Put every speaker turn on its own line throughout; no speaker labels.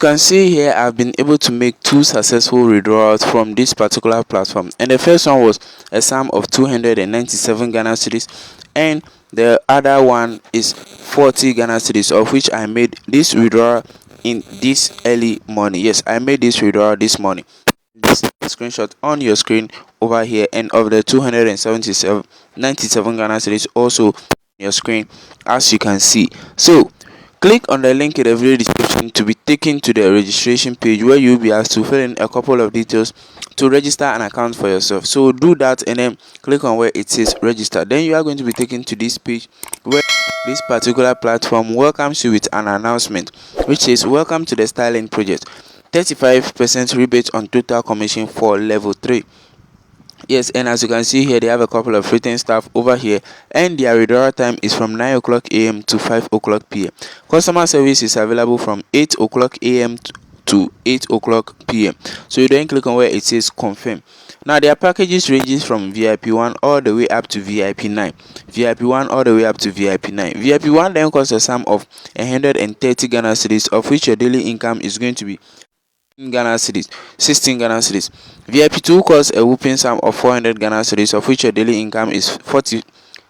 can see here, I've been able to make 2 successful withdrawals from this particular platform, and the first one was a sum of 297 Ghana cedis, and the other one is 40 Ghana cedis, of which I made this withdrawal in this early morning. Yes, I made this withdrawal this morning. This screenshot on your screen over here, and of the 297 Ghana cedis also on your screen, as you can see. So click on the link in the video description to be taken to the registration page, where you'll be asked to fill in a couple of details to register an account for yourself. So do that and then click on where it says register. Then you are going to be taken to this page where this particular platform welcomes you with an announcement which says, welcome to the styling project, 35% rebate on total commission for level 3. Yes, and as you can see here, they have a couple of written stuff over here, and their withdrawal time is from 9 o'clock a.m. to 5 o'clock p.m. Customer service is available from 8 o'clock a.m. to 8 o'clock p.m. So you then click on where it says confirm. Now their packages ranges from VIP 1 all the way up to VIP 9. VIP 1 all the way up to VIP 9. VIP 1 then costs a sum of 130 Ghana cedis, of which your daily income is going to be Ghana cedis, 16 Ghana cedis. VIP 2 costs a whooping sum of 400 Ghana cedis, of which your daily income is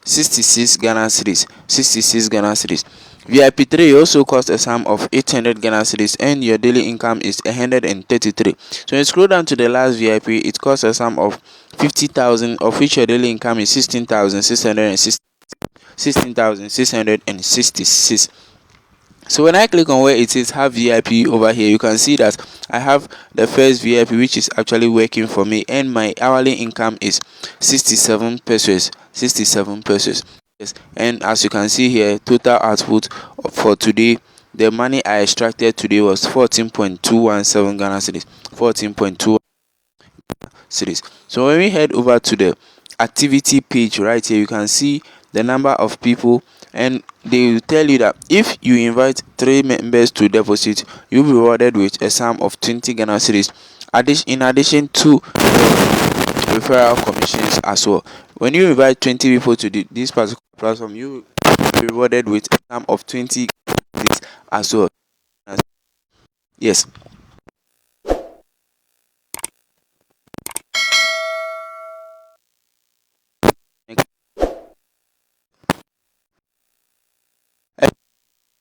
66 Ghana cedis, 66 Ghana cedis. VIP 3 also costs a sum of 800 Ghana cedis, and your daily income is 133. So when you scroll down to the last VIP, it costs a sum of 50,000, of which your daily income is 16,666. So when I click on where it says have VIP over here, you can see that I have the first VIP which is actually working for me, and my hourly income is 67 pesos. 67 pesos. Yes, and as you can see here, total output for today, the money I extracted today was 14.217 Ghana cedis. 14.2 cedis. So when we head over to the activity page right here, you can see the number of people, and they will tell you that if you invite 3 members to deposit, you'll be rewarded with a sum of 20 Ghana cedis, in addition to referral commissions as well. When you invite 20 people to this particular platform, you will be rewarded with a sum of 20 as well. Yes.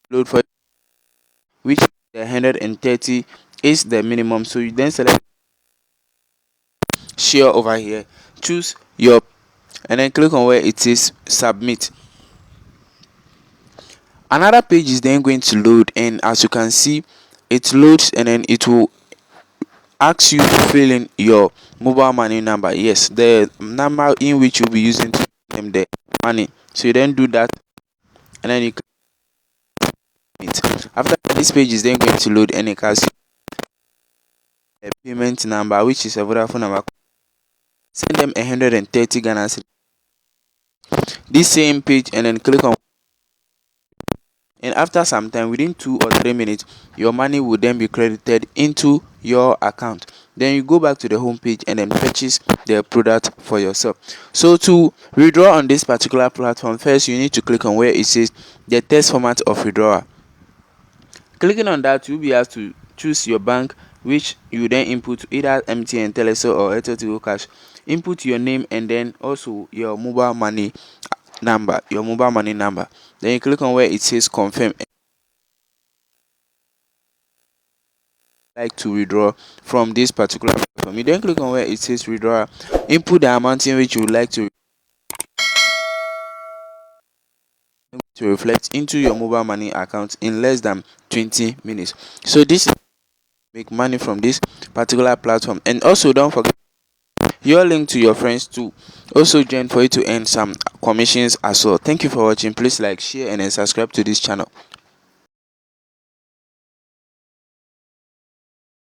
Load for which the 130 is the minimum. So you then select share over here, choose your, and then click on where it says submit. Another page is then going to load, and as you can see, it loads and then it will ask you to fill in your mobile money number. Yes, the number in which you'll be using to claim the money. So you then do that, and then you click it. After this page is then going to load, and it has a payment number which is a Vodafone number. Send them 130 Ghana cedis. This same page, and then click on, and after some time, within 2 or 3 minutes, your money will then be credited into your account. Then you go back to the home page and then purchase the product for yourself. So to withdraw on this particular platform, first you need to click on where it says the test format of withdrawal. Clicking on that, you'll be asked to choose your bank, which you then input either MTN, Telecel or Airtel Tigo Cash. Input your name and then also your mobile money number. Then you click on where it says confirm. Like to withdraw from this particular platform, you then click on where it says withdraw. Input the amount in which you would like to reflect into your mobile money account in less than 20 minutes. So this is make money from this particular platform. And also don't forget your link to your friends to also join for you to earn some commissions as well. Thank you for watching. Please like, share and then subscribe to this channel.